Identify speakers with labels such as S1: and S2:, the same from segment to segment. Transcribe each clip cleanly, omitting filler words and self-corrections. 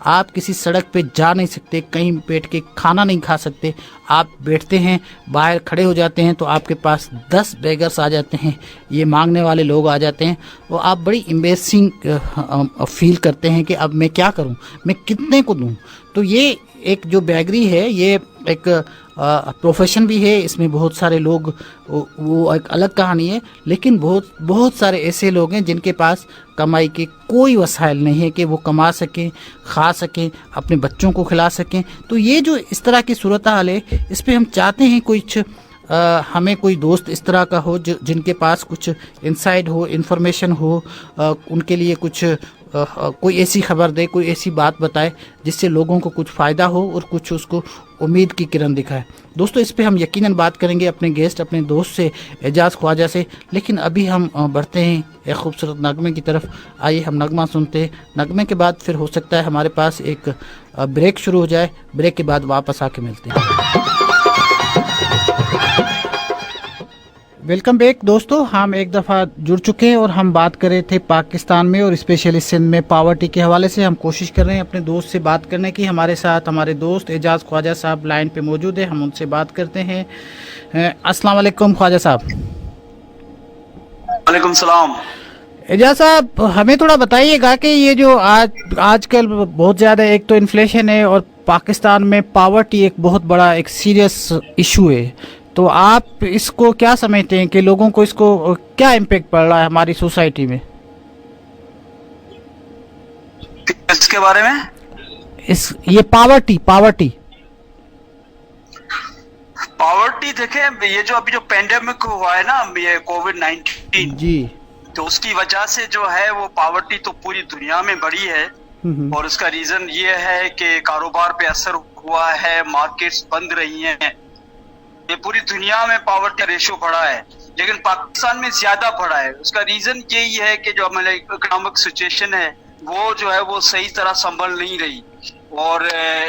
S1: آپ کسی سڑک پہ جا نہیں سکتے, کہیں بیٹھ کے کھانا نہیں کھا سکتے. آپ بیٹھتے ہیں, باہر کھڑے ہو جاتے ہیں تو آپ کے پاس 10 بیگرس آ جاتے ہیں, یہ مانگنے والے لوگ آ جاتے ہیں, وہ آپ بڑی امبیسنگ فیل کرتے ہیں کہ اب میں کیا کروں, میں کتنے کو دوں. تو یہ ایک جو بیگری ہے یہ ایک پروفیشن بھی ہے, اس میں بہت سارے لوگ, وہ ایک الگ کہانی ہے, لیکن بہت سارے ایسے لوگ ہیں جن کے پاس کمائی کے کوئی وسائل نہیں ہے کہ وہ کما سکیں, کھا سکیں, اپنے بچوں کو کھلا سکیں. تو یہ جو اس طرح کی صورتحال ہے, اس پہ ہم چاہتے ہیں کچھ ہمیں کوئی دوست اس طرح کا ہو جن کے پاس کچھ انسائٹ ہو, انفارمیشن ہو, ان کے لیے کچھ کوئی ایسی خبر دے, کوئی ایسی بات بتائے جس سے لوگوں کو کچھ فائدہ ہو اور کچھ اس کو امید کی کرن دکھائے. دوستو اس پہ ہم یقیناً بات کریں گے اپنے گیسٹ, اپنے دوست سے, اعجاز خواجہ سے. لیکن ابھی ہم بڑھتے ہیں ایک خوبصورت نغمے کی طرف. آئیے ہم نغمہ سنتے ہیں, نغمے کے بعد پھر ہو سکتا ہے ہمارے پاس ایک بریک شروع ہو جائے, بریک کے بعد واپس آ کے ملتے ہیں. ویلکم بیک دوستو, ہم ایک دفعہ جڑ چکے ہیں اور ہم بات کر رہے تھے پاکستان میں اور اسپیشلی سندھ میں پاورٹی کے حوالے سے. ہم کوشش کر رہے ہیں اپنے دوست سے بات کرنے کی. ہمارے ساتھ ہمارے دوست اعجاز خواجہ صاحب لائن پہ موجود ہیں, ہم ان سے بات کرتے ہیں. السلام علیکم خواجہ صاحب.
S2: وعلیکم السلام.
S1: اعجاز صاحب ہمیں تھوڑا بتائیے گا کہ یہ جو آج کل بہت زیادہ ایک تو انفلیشن ہے اور پاکستان میں پاورٹی ایک بہت بڑا ایک سیریس ایشو ہے, تو آپ اس کو کیا سمجھتے ہیں کہ لوگوں کو اس کو کیا امپیکٹ پڑ رہا ہے ہماری سوسائٹی میں
S2: اس کے بارے میں؟
S1: یہ پاورٹی
S2: دیکھیں, یہ جو ابھی جو پینڈیمک ہوا ہے نا, یہ کووڈ-19
S1: جی,
S2: تو اس کی وجہ سے جو ہے وہ پاورٹی تو پوری دنیا میں بڑھی ہے. اور اس کا ریزن یہ ہے کہ کاروبار پہ اثر ہوا ہے, مارکیٹس بند رہی ہیں, یہ پوری دنیا میں پاورٹی ریشو بڑھا ہے, لیکن پاکستان میں زیادہ بڑھا ہے. اس کا ریزن یہی ہے کہ جو ہمارے اکنامک سچویشن ہے وہ جو ہے وہ صحیح طرح سنبھل نہیں رہی, اور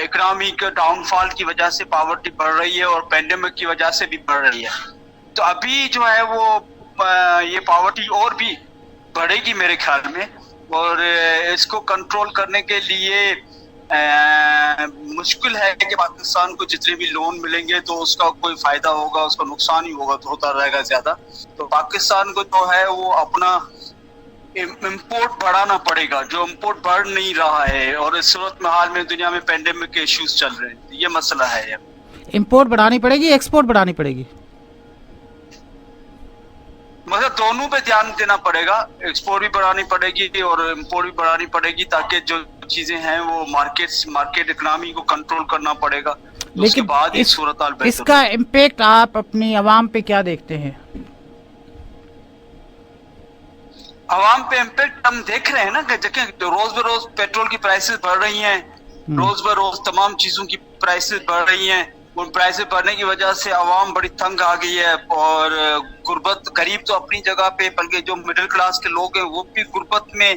S2: اکنامک ڈاؤن فال کی وجہ سے پاورٹی بڑھ رہی ہے اور پینڈیمک کی وجہ سے بھی بڑھ رہی ہے. تو ابھی جو ہے وہ یہ پاورٹی اور بھی بڑھے گی میرے خیال میں, اور اس کو کنٹرول کرنے کے لیے مشکل ہے کہ پاکستان کو جتنے بھی لون ملیں گے تو اس کا کوئی فائدہ ہوگا, اس کا نقصان ہی ہوگا, تو ہوتا رہے گا زیادہ. تو پاکستان کو جو ہے وہ اپنا امپورٹ بڑھانا پڑے گا, جو امپورٹ بڑھ نہیں رہا ہے, اور اس صورت میں حال میں دنیا میں پینڈیمک کے ایشوز چل رہے ہیں. یہ مسئلہ ہے.
S1: امپورٹ بڑھانی پڑے گی, ایکسپورٹ بڑھانی پڑے گی؟
S2: مگر دونوں پہ دھیان دینا پڑے گا, ایکسپورٹ بھی بڑھانی پڑے گی اور امپورٹ بھی بڑھانی پڑے گی, تاکہ جو چیزیں ہیں وہ مارکیٹ اکنامی کو کنٹرول کرنا پڑے گا.
S1: لیکن اس کا امپیکٹ آپ اپنی عوام پہ کیا دیکھتے ہیں؟
S2: عوام پہ امپیکٹ ہم دیکھ رہے ہیں نا, کہ روز بروز پیٹرول کی پرائسز بڑھ رہی ہیں, روز بروز تمام چیزوں کی پرائسز بڑھ رہی ہیں. ان پرائسز بڑھنے کی وجہ سے عوام بڑی تنگ آ گئی ہے, اور غربت قریب تو اپنی جگہ پہ, بلکہ جو مڈل کلاس کے لوگ ہیں وہ بھی غربت میں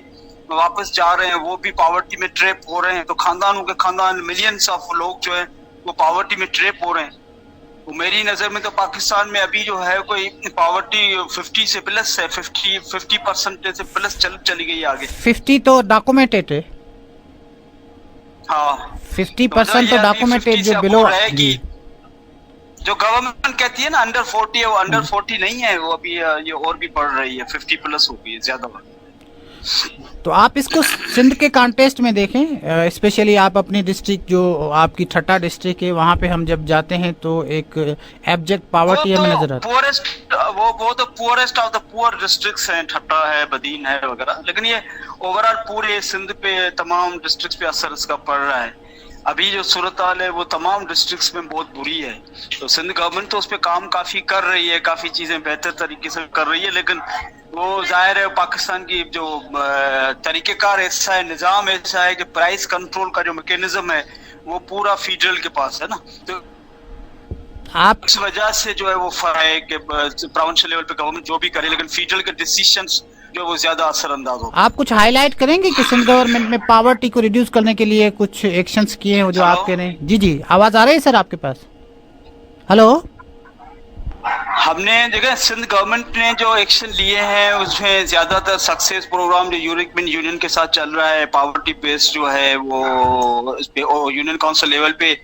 S2: واپس جا رہے ہیں, وہ بھی پاورٹی میں ٹریپ ہو رہے ہیں. تو خاندانوں کے خاندان, ملینز آف لوگ جو ہیں وہ پاورٹی میں ٹریپ ہو رہے ہیں. تو میری نظر میں تو پاکستان میں ابھی جو ہے کوئی پاورٹی 50 سے پلس ہے, 50% سے پلس چلی گئی آگے.
S1: 50 تو ڈاکومنٹڈ ہے.
S2: ہاں
S1: 50% تو ڈاکومنٹڈ, جو بلو
S2: رہے گی. جو گورنمنٹ کہتی ہے نا انڈر 40 ہے, وہ انڈر 40 نہیں ہے, وہ ابھی یہ اور بھی بڑھ رہی ہے, 50 پلس ہو گئی ہے, زیادہ بڑھ.
S1: تو آپ اس کو سندھ کے کانٹیسٹ میں دیکھیں, اسپیشلی آپ اپنی ڈسٹرکٹ جو آپ کی ٹھٹا ڈسٹرکٹ ہے وہاں پہ ہم جب جاتے ہیں تو ایک ایبجیکٹ پاورٹی ہمیں نظر آتا ہے.
S2: وہ تو پورسٹ آف دا پور ڈسٹرکٹس ہیں, ٹھٹا ہے, بدین ہے وغیرہ, لیکن یہ اوورآل پورے سندھ پہ تمام ڈسٹرکٹس پہ اثر اس کا پڑ رہا ہے. ابھی جو صورتحال ہے وہ تمام ڈسٹرکٹس میں بہت بری ہے. تو سندھ گورنمنٹ تو اس پہ کام کافی کر رہی ہے, کافی چیزیں بہتر طریقے سے کر رہی ہے, لیکن وہ ظاہر ہے پاکستان کی جو طریقہ کار ایسا ہے, نظام ایسا ہے کہ پرائس کنٹرول کا جو میکینزم ہے وہ پورا فیڈرل کے پاس ہے نا. تو آپ اس وجہ سے جو ہے وہ فرق ہے کہ پروونشل لیول پہ گورنمنٹ جو بھی کرے, لیکن فیڈرل کے ڈیسیشنز جو وہ زیادہ اثر انداز ہوگا.
S1: آپ کچھ ہائی لائٹ کریں گے کہ سندھ گورنمنٹ میں پاورٹی کو ریڈیوس کرنے کے لیے کچھ ایکشنز کیے ہیں جو آپ کہہ رہے ہیں؟ جی آواز آ رہی ہے سر آپ کے پاس؟ ہلو
S2: ہم نے دیکھا سندھ گورنمنٹ نے جو ایکشن لیے ہیں اس میں زیادہ تر سکسیس پروگرام جو یورپین یونین کے ساتھ چل رہا ہے، پاورٹی بیس جو ہے وہ اس پہ یونین کاؤنسل لیول پہ،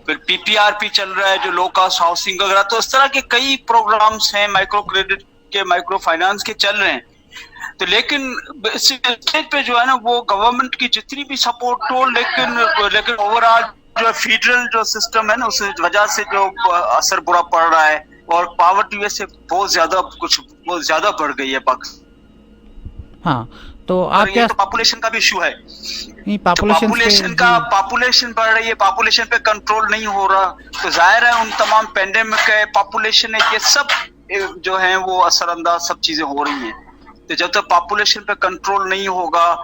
S2: پھر پی پی آر پی چل رہا ہے جو لو کاسٹ ہاؤسنگ وغیرہ، تو اس طرح کے کئی پروگرامز ہیں مائکرو کریڈٹ کے، مائکرو فائنانس کے چل رہے ہیں. تو لیکن اس اسٹیج پہ جو ہے نا وہ گورنمنٹ کی جتنی بھی سپورٹ ہو، لیکن اوور آل جو فیڈرل جو سسٹم ہے نا اس وجہ سے جو اثر برا پڑ رہا ہے، اور پاورٹی ویسے بہت زیادہ بڑھ گئی ہے پاکستان.
S1: ہاں تو آپ کیا
S2: پاپولیشن کا بھی ایشو ہے، پاپولیشن بڑھ رہی ہے، پاپولیشن پہ کنٹرول نہیں ہو رہا، تو ظاہر ہے ان تمام پینڈیمک ہے، پاپولیشن ہے، یہ سب جو ہیں وہ اثر انداز سب چیزیں ہو رہی ہیں. تو جب تک پاپولیشن پہ کنٹرول نہیں ہوگا،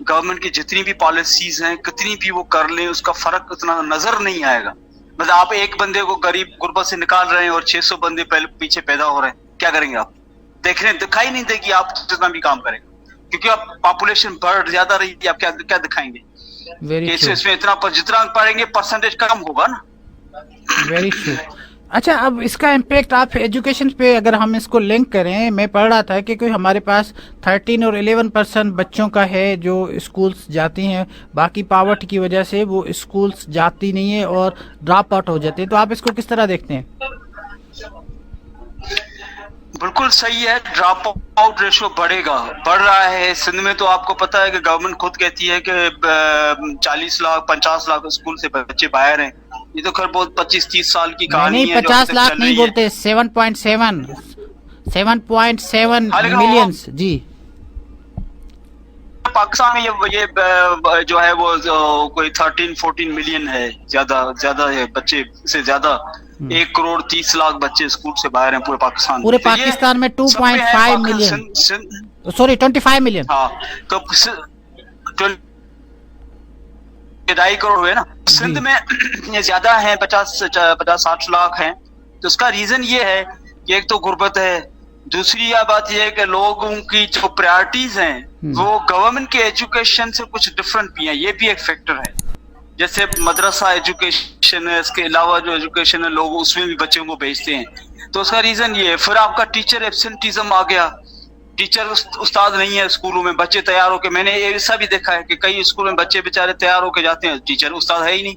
S2: گورنمنٹ کی جتنی بھی پالیسیز ہیں کتنی بھی وہ کر لیں اس کا فرق اتنا نظر نہیں آئے گا. مطلب آپ ایک بندے کو غریب غربت سے نکال رہے ہیں اور 600 بندے پیچھے پیدا ہو رہے ہیں، کیا کریں گے آپ؟ دکھائی نہیں دے گی آپ جتنا بھی کام کریں، کیونکہ اب پاپولیشن بڑھ زیادہ رہی ہے، آپ کیا دکھائیں گے؟ اس میں اتنا جتنا پڑھیں گے پرسنٹیج کم ہوگا نا.
S1: Very true. اچھا اب اس کا امپیکٹ آپ ایجوکیشن پہ اگر ہم اس کو لنک کریں، میں پڑھ رہا تھا کہ کوئی ہمارے پاس 13 اور 11% بچوں کا ہے جو اسکولس جاتی ہیں، باقی پاورٹی کی وجہ سے وہ اسکولس جاتی نہیں ہے اور ڈراپ آؤٹ ہو جاتے ہیں. تو آپ اس کو کس طرح دیکھتے ہیں؟
S2: بالکل صحیح ہے، ڈراپ آؤٹ ریشو بڑھ رہا ہے. سندھ میں تو آپ کو پتا ہے کہ گورنمنٹ خود کہتی ہے کہ 40 لاکھ 50 لاکھ اسکول سے بچے باہر ہیں. یہ تو خیر بہت 25-30 سال کی کہانی ہے.
S1: 50 لاکھ نہیں بولتے، 7.7 ملینز. جی
S2: پاکستان میں یہ جو ہے وہ کوئی 13-14 ملین ہے، زیادہ ہے بچے سے زیادہ. 1.30 کروڑ بچے اسکول سے باہر ہیں پورے پاکستان میں
S1: 2.5 ملین، سوری 25 ملین.
S2: ہاں تو 2.5 کروڑ ہوئے نا. سندھ میں یہ زیادہ ہیں، 50-60 لاکھ ہیں. تو اس کا ریزن یہ ہے کہ ایک تو غربت ہے، دوسری بات یہ ہے کہ لوگوں کی جو پرائرٹیز ہیں وہ گورنمنٹ کے ایجوکیشن سے کچھ ڈفرنٹ بھی ہیں، یہ بھی ایک فیکٹر ہے. جیسے مدرسہ ایجوکیشن ہے، اس کے علاوہ جو ایجوکیشن ہے لوگ اس میں بھی بچوں کو بھیجتے ہیں. تو اس کا ریزن یہ ہے. پھر آپ کا ٹیچر ایبسنٹیزم آ گیا، ٹیچر استاد نہیں ہے اسکولوں میں، بچے تیار ہو کے، میں نے ایسا بھی دیکھا ہے کہ کئی اسکول میں بچے بیچارے تیار ہو کے جاتے ہیں، ٹیچر استاد ہے ہی نہیں.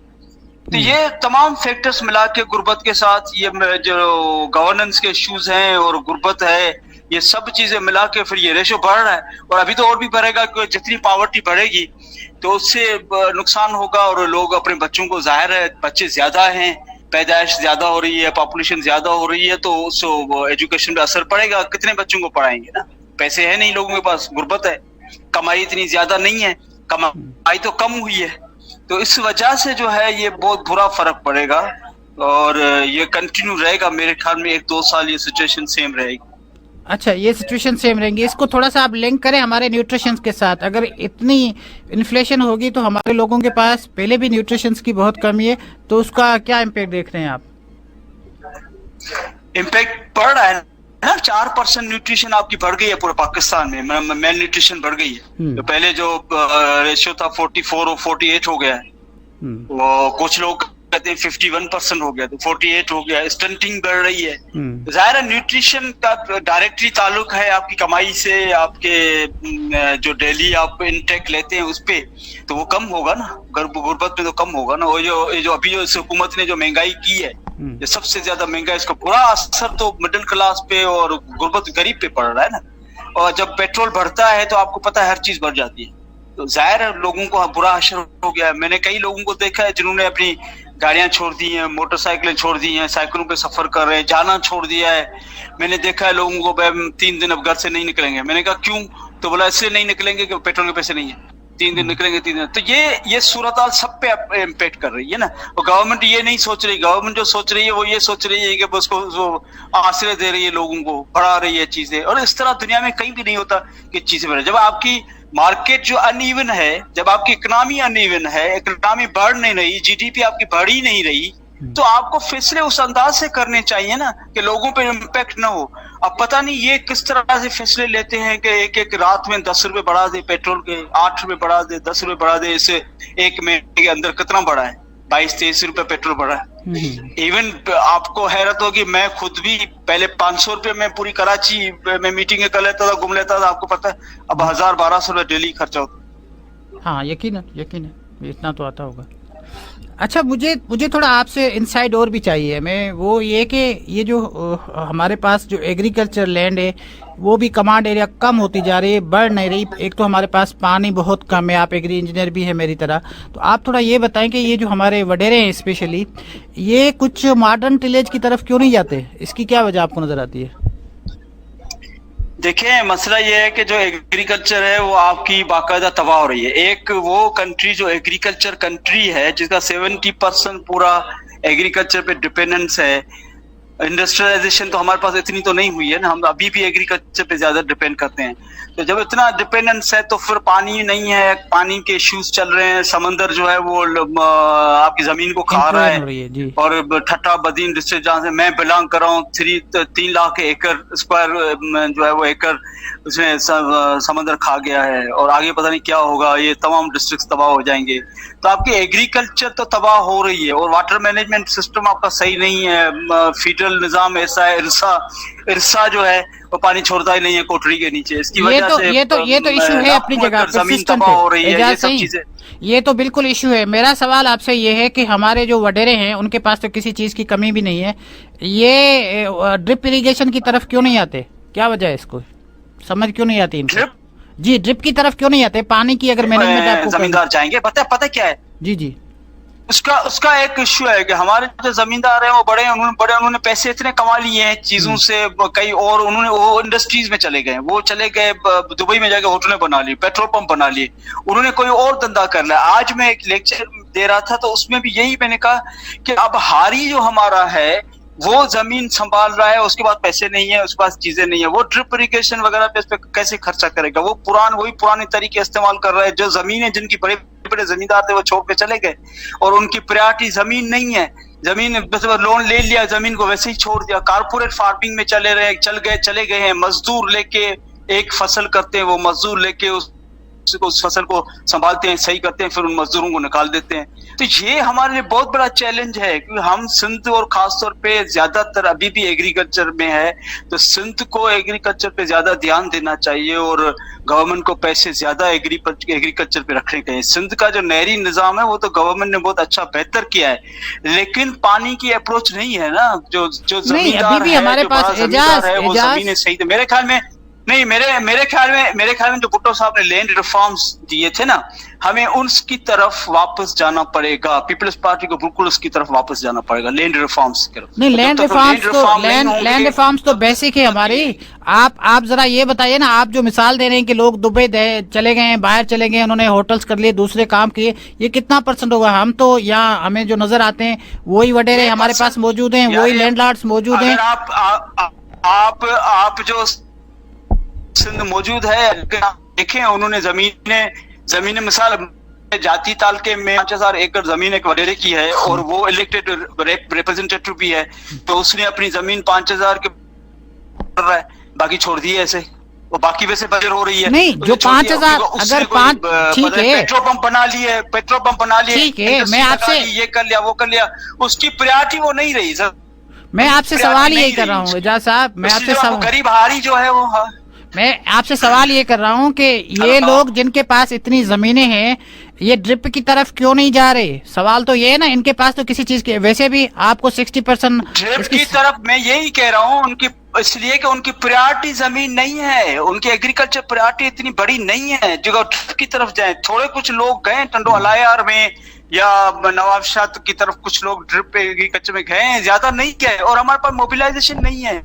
S2: تو یہ تمام فیکٹرز ملا کے غربت کے ساتھ یہ جو گورننس کے ایشوز ہیں اور غربت ہے، یہ سب چیزیں ملا کے پھر یہ ریشو بڑھ رہا ہے. اور ابھی تو اور بھی بڑھے گا، کہ جتنی پاورٹی بڑھے گی تو اس سے نقصان ہوگا، اور لوگ اپنے بچوں کو، ظاہر ہے بچے زیادہ ہیں، پیدائش زیادہ ہو رہی ہے، پاپولیشن زیادہ ہو رہی ہے، تو اس ایجوکیشن پہ اثر پڑے گا. کتنے بچوں کو پڑھائیں گے نا؟ پیسے ہے نہیں لوگوں کے پاس، غربت ہے، کمائی اتنی زیادہ نہیں ہے، کمائی تو کم ہوئی ہے. تو اس وجہ سے جو ہے یہ بہت برا فرق پڑے گا، اور یہ کنٹینیو رہے گا میرے خیال میں 1-2 سال یہ سچویشن سیم رہے گی.
S1: اچھا یہ سچویشن سیم رہیں گی. اس کو تھوڑا سا آپ لنک کریں ہمارے نیوٹریشنز کے ساتھ. اگر اتنی انفلیشن ہوگی تو ہمارے لوگوں کے پاس پہلے بھی نیوٹریشنز کی بہت کمی ہے، تو اس کا کیا امپیکٹ دیکھ رہے ہیں آپ؟
S2: امپیکٹ پڑ رہا ہے نا، 4% نیوٹریشن آپ کی بڑھ گئی ہے پورے پاکستان میں، میل نیوٹریشن بڑھ گئی ہے. تو پہلے جو ریشیو تھا 44 اور 48 ہو گیا ہے، وہ کچھ لوگ کہتے ہیں 51% ہو گیا، تو 48 ہو گیا. اسٹنٹنگ بڑھ رہی ہے. ظاہر ہے نیوٹریشن کا ڈائریکٹلی تعلق ہے آپ کی کمائی سے، آپ کے جو ڈیلی آپ انٹیک لیتے ہیں اس پہ، تو وہ کم ہوگا نا، غربت میں تو کم ہوگا نا. وہ جو ابھی جو اس حکومت نے جو مہنگائی کی ہے، یہ سب سے زیادہ مہنگا، اس کا برا اثر تو مڈل کلاس پہ اور غربت غریب پہ پڑ رہا ہے نا. اور جب پیٹرول بڑھتا ہے تو آپ کو پتہ ہے ہر چیز بڑھ جاتی ہے، تو ظاہر ہے لوگوں کو برا اثر ہو گیا ہے. میں نے کئی لوگوں کو دیکھا ہے جنہوں نے اپنی گاڑیاں چھوڑ دی ہیں، موٹر سائیکلیں چھوڑ دی ہیں، سائیکلوں پہ سفر کر رہے ہیں، جانا چھوڑ دیا ہے. میں نے دیکھا ہے لوگوں کو 3 دن اب گھر سے نہیں نکلیں گے. میں نے کہا کیوں؟ تو بولا اس لیے نہیں نکلیں گے کہ پیٹرول کے پیسے نہیں ہیں، 3 دن نکلیں گے 3 دن. تو یہ صورتحال سب پہ امپیکٹ کر رہی ہے نا. اور گورنمنٹ یہ نہیں سوچ رہی، گورنمنٹ جو سوچ رہی ہے وہ یہ سوچ رہی ہے کہ اس کو آسرے دے رہی ہے، لوگوں کو بڑھا رہی ہے چیزیں. اور اس طرح دنیا میں کہیں بھی نہیں ہوتا کہ چیزیں بڑھیں. جب آپ کی مارکیٹ جو ان ایون ہے، جب آپ کی اکنامی ان ایون ہے، اکنامی بڑھ نہیں رہی، جی ڈی پی آپ کی بڑھ ہی نہیں رہی، تو آپ کو فیصلے اس انداز سے کرنے چاہیے نا کہ لوگوں پہ امپیکٹ نہ ہو. اب پتہ نہیں یہ کس طرح سے فیصلے لیتے ہیں کہ ایک رات میں 10 روپے بڑھا دے پیٹرول کے، 8 روپے بڑھا دے، 10 روپے بڑھا دے. اسے ایک مہینے کے اندر کتنا بڑھا ہے؟ 22-23 روپے پیٹرول بڑھا ہے. ایون آپ کو حیرت ہوگی، میں خود بھی پہلے 500 روپے میں پوری کراچی میں میٹنگیں کر لیتا تھا، گھوم لیتا تھا، آپ کو پتا ہے اب 1000-1200 روپے ڈیلی خرچہ ہوتا.
S1: ہاں یقیناً اتنا تو آتا ہوگا. اچھا مجھے تھوڑا آپ سے انسائٹ اور بھی چاہیے. میں وہ یہ کہ یہ جو ہمارے پاس جو ایگریکلچر لینڈ ہے وہ بھی کمانڈ ایریا کم ہوتی جا رہی ہے، بڑھ نہیں رہی. ایک تو ہمارے پاس پانی بہت کم ہے، آپ ایگری انجینئر بھی ہیں میری طرح، تو آپ تھوڑا یہ بتائیں کہ یہ جو ہمارے وڈیرے ہیں اسپیشلی، یہ کچھ ماڈرن ٹیلیج کی طرف کیوں نہیں جاتے؟ اس کی کیا وجہ آپ کو نظر آتی ہے؟
S2: دیکھیں مسئلہ یہ ہے کہ جو ایگریکلچر ہے وہ آپ کی باقاعدہ تباہ ہو رہی ہے. ایک وہ کنٹری جو ایگریکلچر کنٹری ہے جس کا 70% پورا ایگریکلچر پہ ڈپینڈنس ہے. انڈسٹریلائزیشن تو ہمارے پاس اتنی تو نہیں ہوئی ہے نا، ہم ابھی بھی ایگریکلچر پہ زیادہ ڈپینڈ کرتے ہیں. تو جب اتنا ڈپینڈنس ہے تو پھر پانی نہیں ہے، پانی کے ایشوز چل رہے ہیں، سمندر جو ہے وہ آپ کی زمین کو کھا رہا ہے. اور ٹھٹا بدین ڈسٹرکٹ جہاں سے میں بلانگ کر رہا ہوں، 3 لاکھ ایکڑ اسکوائر جو ہے وہ ایکڑ اس میں سمندر کھا گیا ہے، اور آگے پتہ نہیں کیا ہوگا، یہ تمام ڈسٹرکٹس تباہ ہو جائیں گے. تو آپ کی ایگریکلچر تو تباہ ہو رہی ہے، اور واٹر مینجمنٹ سسٹم آپ کا صحیح نہیں ہے. فیڈرل نظام ایسا ہے، ارسا جو ہے وہ پانی چھوڑتا ہی نہیں ہے کوٹری کے نیچے. اس کی وجہ سے
S1: یہ تو ایشو ہے اپنی جگہ پہ،
S2: زمین
S1: سسٹم
S2: تباہ ہو رہی ہے. یہ
S1: پہ
S2: سب چیزیں
S1: یہ تو بالکل ایشو ہے. میرا سوال آپ سے یہ ہے کہ ہمارے جو وڈیرے ہیں ان کے پاس تو کسی چیز کی کمی بھی نہیں ہے، یہ ڈرپ اریگیشن کی طرف کیوں نہیں آتے؟ کیا وجہ ہے اس کو سمجھ کیوں نہیں آتی ان کو؟ جی ڈرپ کی طرف کیوں نہیں آتے؟ پانی کی اگر مینجمنٹ آپ کو
S2: زمیندار چاہیں گے، پتہ کیا ہے
S1: جی
S2: اس کا ایک ایشو ہے کہ ہمارے جو زمیندار ہیں وہ انہوں نے پیسے اتنے کما لیے ہیں چیزوں سے کئی، اور انہوں نے وہ انڈسٹریز میں چلے گئے، دبئی میں جا کے ہوٹلیں بنا لی، پیٹرول پمپ بنا لیے، انہوں نے کوئی اور دھندا کر لیا. آج میں ایک لیکچر دے رہا تھا تو اس میں بھی یہی میں نے کہا کہ اب ہاری جو ہمارا ہے وہ زمین سنبھال رہا ہے، اس کے بعد پیسے نہیں ہے، اس کے پاس چیزیں نہیں ہے، وہ ڈرپ اریگیشن وغیرہ پہ اس پہ کیسے خرچہ کرے گا؟ وہ وہی پرانے طریقے استعمال کر رہا ہے. جو زمینیں جن کی بڑے زمیندار تھے وہ چھوڑ کے چلے گئے، اور ان کی پریارٹی زمین نہیں ہے. زمین لون لے لیا، زمین کو ویسے ہی چھوڑ دیا. کارپوریٹ فارمنگ میں چلے گئے ہیں. مزدور لے کے ایک فصل کرتے ہیں، وہ مزدور لے کے اس فصل کو سنبھالتے ہیں، صحیح کرتے ہیں، پھر ان مزدوروں کو نکال دیتے ہیں. تو یہ ہمارے لیے بہت بڑا چیلنج ہے، کیونکہ ہم سندھ اور خاص طور پہ زیادہ تر ابھی بھی ایگریکلچر میں ہے. تو سندھ کو ایگریکلچر پہ زیادہ دھیان دینا چاہیے، اور گورنمنٹ کو پیسے زیادہ ایگریکلچر پہ رکھنے چاہیے. سندھ کا جو نہری نظام ہے وہ تو گورنمنٹ نے بہت اچھا بہتر کیا ہے، لیکن پانی کی اپروچ نہیں ہے نا. جو زمیندار ہے، جو بڑا زمیندار ہے، وہ زمینیں صحیح. میرے خیال میں نہیں، میرے خیال میں جو بھٹو صاحب نے لینڈ ریفارمز دیے تھے نا، ہمیں اس کی طرف واپس جانا پڑے گا. پیپلز پارٹی کو بالکل اس کی طرف واپس جانا پڑے گا، لینڈ ریفارمز کی طرف.
S1: نہیں، لینڈ ریفارمز تو بیسک ہے ہماری. آپ ذرا یہ بتائیے نا، آپ جو مثال دے رہے ہیں کہ لوگ دبئی چلے گئے ہیں، باہر چلے گئے، انہوں نے ہوٹلز کر لیے، دوسرے کام کیے، یہ کتنا % ہوگا؟ ہم تو یہاں ہمیں جو نظر آتے ہیں وہی وڈیرے ہمارے پاس موجود ہیں، وہی لینڈ لارڈز موجود ہیں.
S2: آپ جو سندھ موجود ہے دیکھیں، انہوں نے زمینیں مثال جاتی تالکے میں 5000 ایکڑ زمین ایک وڈیرے کی ہے، اور وہ الیکٹڈ ریپرزینٹیٹو بھی ہے. تو اس نے اپنی زمین 5000 کے کر رہا ہے، باقی چھوڑ دی ہے ایسے. وہ باقی ویسے بجر ہو رہی ہے.
S1: نہیں، جو 5000 اگر 5 ٹھیک ہے،
S2: پیٹرول پمپ بنا لیے،
S1: ٹھیک ہے، میں آپ سے
S2: یہ کر لیا وہ کر لیا، اس کی پریارٹی وہ نہیں رہی.
S1: میں آپ سے سوال یہی کر رہا ہوں اعجاز صاحب،
S2: غریب ہاری جو ہے وہ،
S1: میں آپ سے سوال یہ کر رہا ہوں کہ یہ لوگ جن کے پاس اتنی زمینیں ہیں یہ ڈرپ کی طرف کیوں نہیں جا رہے؟ سوال تو یہ ہے نا، ان کے پاس تو کسی چیز کے، ویسے بھی آپ کو 60%
S2: ڈرپ کی طرف میں یہی کہہ رہا ہوں، ان کی اس لیے کہ ان کی پریارٹی زمین نہیں ہے، ان کی ایگریکلچر پریارٹی اتنی بڑی نہیں ہے جو ڈرپ کی طرف جائیں. تھوڑے کچھ لوگ گئے ٹنڈو الائیار میں یا نواب شاہ کی طرف، کچھ لوگ ڈرپ ایگریکلچر میں گئے ہیں، زیادہ نہیں گئے. اور ہمارے پاس موبلائزیشن نہیں ہے.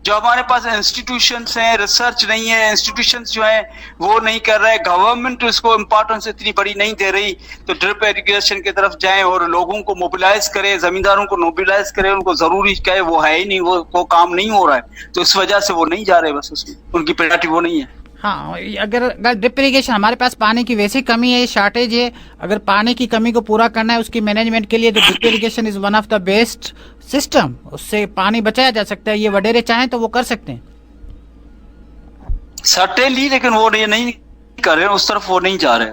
S2: جو ہمارے پاس انسٹیٹیوشنز ہیں، ریسرچ نہیں ہے، انسٹیٹیوشنز جو ہیں وہ نہیں کر رہے، گورنمنٹ اس کو امپورٹنس اتنی بڑی نہیں دے رہی. تو ڈرپ ایریگیشن کی طرف جائیں اور لوگوں کو موبلائز کرے، زمینداروں کو موبلائز کرے، ان کو ضروری کہے، وہ ہے ہی نہیں، وہ کام نہیں ہو رہا ہے. تو اس وجہ سے وہ نہیں جا رہے، بس اس میں ان کی پریارٹی وہ نہیں ہے.
S1: ہاں، اگر ڈرپ اریگیشن، ہمارے پاس پانی کی ویسی کمی ہے، شارٹیج ہے، اگر پانی کی کمی کو پورا کرنا ہے اس کی مینجمنٹ کے لیے تو drip irrigation is one of the best system. اس سے پانی بچایا جا سکتا ہے. یہ وڈیرے چاہیں تو وہ کر سکتے ہیں
S2: سرٹینلی، لیکن وہ نہیں کر رہے، اس طرف وہ نہیں جا رہے.